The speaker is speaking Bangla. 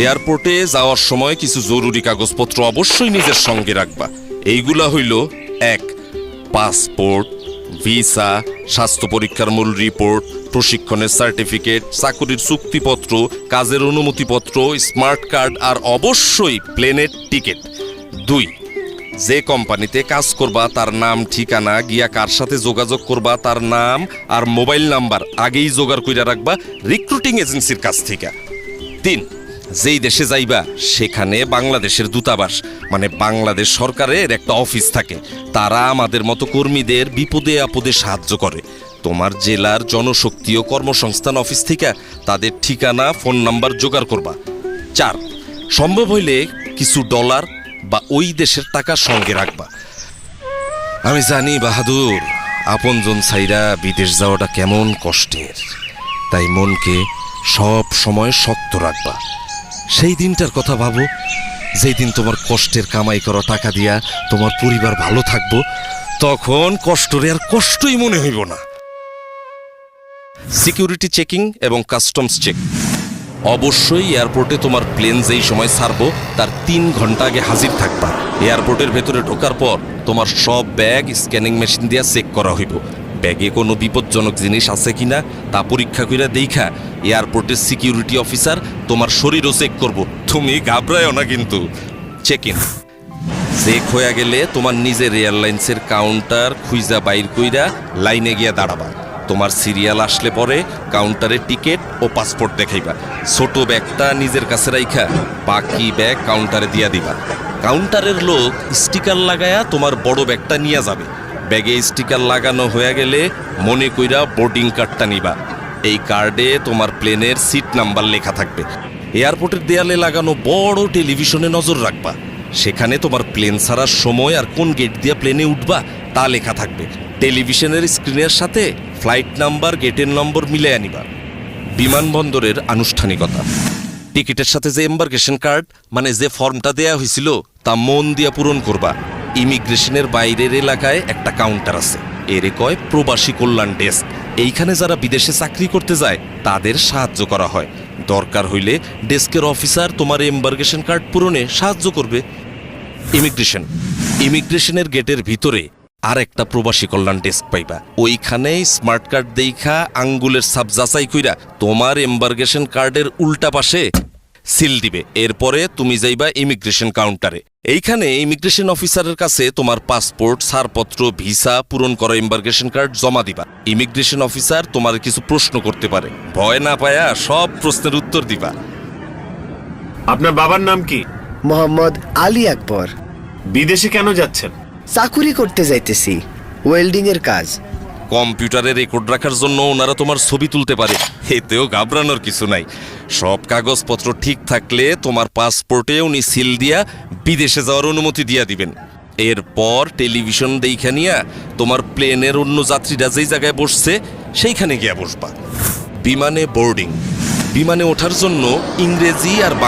এয়ারপোর্টে যাওয়ার সময় কিছু জরুরি কাগজপত্র অবশ্যই নিজের সঙ্গে রাখবা। এইগুলা হইল: 1. পাসপোর্ট, ভিসা, স্বাস্থ্য পরীক্ষার মূল রিপোর্ট, প্রশিক্ষণের সার্টিফিকেট, চাকুরির চুক্তিপত্র, কাজের অনুমতিপত্র, স্মার্ট কার্ড আর অবশ্যই প্লেনের টিকিট। 2. যে কোম্পানিতে কাজ করবা তার নাম, ঠিকানা, গিয়া কার সাথে যোগাযোগ করবা তার নাম আর মোবাইল নাম্বার আগেই জোগাড় কইরা রাখবা রিক্রুটিং এজেন্সির কাছ থেকে। 3. যেই দেশে যাইবা সেখানে বাংলাদেশের দূতাবাস মানে বাংলাদেশ সরকারের একটা অফিস থাকে। তারা আমাদের মতো কর্মীদের বিপদে আপদে সাহায্য করে। তোমার জেলার জনশক্তি ও কর্মসংস্থান অফিস থেকে তাদের ঠিকানা, ফোন নাম্বার জোগাড় করবা। 4. সম্ভব হইলে কিছু ডলার বা ওই দেশের টাকা সঙ্গে রাখবা। আমি জানি বাহাদুর, আপনজন ছাইরা বিদেশ যাওয়াটা কেমন কষ্টের, তাই মনকে সব সময় শক্ত রাখবা। সেই দিনটার কথা ভাবো যেই দিন তোমার কষ্টের কামাই করা টাকা দিয়া তোমার পরিবার ভালো থাকবো, তখন কষ্টরে আর কষ্টই মনে হইব না। সিকিউরিটি চেকিং এবং কাস্টমস চেক। অবশ্যই এয়ারপোর্টে তোমার প্লেন যেই সময় ছাড়বো তার 3 ঘন্টা আগে হাজির থাকবা। এয়ারপোর্টের ভেতরে ঢোকার পর তোমার সব ব্যাগ স্ক্যানিং মেশিন দিয়া চেক করা হইব। ব্যাগে কোনো বিপজ্জনক জিনিস আছে কিনা তা পরীক্ষা কইরা দেখা এয়ারপোর্টের সিকিউরিটি অফিসার তোমার শরীরও চেক করব। তুমি ঘাবড়ায়ও না কিন্তু। Check in. চেক হয়ে গেলে তোমার নিজের এয়ারলাইন্সের কাউন্টার খুঁজা বাইর কইরা লাইনে গিয়া দাঁড়াবা। তোমার সিরিয়াল আসলে পরে কাউন্টারে টিকিট ও পাসপোর্ট দেখাইবা। ছোট ব্যাগটা নিজের কাছে রাইখা বাকি ব্যাগ কাউন্টারে দিয়া দিবা। কাউন্টারের লোক স্টিকার লাগায়া তোমার বড় ব্যাগটা নিয়ে যাবে। ব্যাগে স্টিকার লাগানো হয়ে গেলে মনে কইরা বোর্ডিং কার্ডটা নিবা। এই কার্ডে তোমার প্লেনের সিট নাম্বার লেখা থাকবে। এয়ারপোর্টের দেয়ালে লাগানো বড় টেলিভিশনে নজর রাখবা। সেখানে তোমার প্লেন ছাড়ার সময় আর কোন গেট দিয়ে প্লেনে উঠবা তা লেখা থাকবে। টেলিভিশনের স্ক্রিনের সাথে ফ্লাইট নাম্বার, গেটের নম্বর মিলে আনিবা। বিমানবন্দরের আনুষ্ঠানিকতা। টিকিটের সাথে যে এম্বার্কেশন কার্ড মানে যে ফর্মটা দেয়া হয়েছিল তা মন দিয়া পূরণ করবা। ইমিগ্রেশনের বাইরের এলাকায় একটা কাউন্টার আছে, এরে কয় প্রবাসী কল্যাণ ডেস্ক। এইখানে যারা বিদেশে চাকরি করতে যায় তাদের সাহায্য করা হয়। দরকার হইলে ডেস্কের অফিসার তোমার এম্বার্কেশন কার্ড পূরণে সাহায্য করবে। ইমিগ্রেশনের গেটের ভিতরে আর একটা প্রবাসী কল্যাণ ডেস্ক পাইবা। ওইখানে স্মার্ট কার্ড দেইখা আঙ্গুলের ছাপ যাচাই কইরা তোমার এম্বার্কেশন কার্ডের উল্টা পাশে সিল দিবে। এরপরে তুমি যাইবা ইমিগ্রেশন কাউন্টারে। এইখানে ইমিগ্রেশন অফিসারের কাছে তোমার পাসপোর্ট, ছাড়পত্র, ভিসা, পূরণ করা এম্বার্কেশন কার্ড জমা দিবা। ইমিগ্রেশন অফিসার তোমার কিছু প্রশ্ন করতে পারে, ভয় না পায়া সব প্রশ্নের উত্তর দিবা। আপনার বাবার নাম কি? মোহাম্মদ আলী আকবর। বিদেশে কেন যাচ্ছেন? চাকুরি করতে যাইতেছি, ওয়েল্ডিং এর কাজ। কম্পিউটারে রেকর্ড রাখার জন্য ওনারা তোমার ছবি তুলতে পারে, এতেও ঘাবড়ানোর কিছু নাই। সব কাগজপত্র ঠিক থাকলে তোমার পাসপোর্টে উনি সিল দিয়া বিদেশে যাওয়ার অনুমতি দিয়া দিবেন। এরপর টেলিভিশন দেইখা নিয়া তোমার প্লেনের অন্য যাত্রীরা যেই জায়গায় বসছে সেইখানে গিয়া বসবা। বিমানে বোর্ডিং। বিমানে ওঠার জন্য ইংরেজি আর বাংলা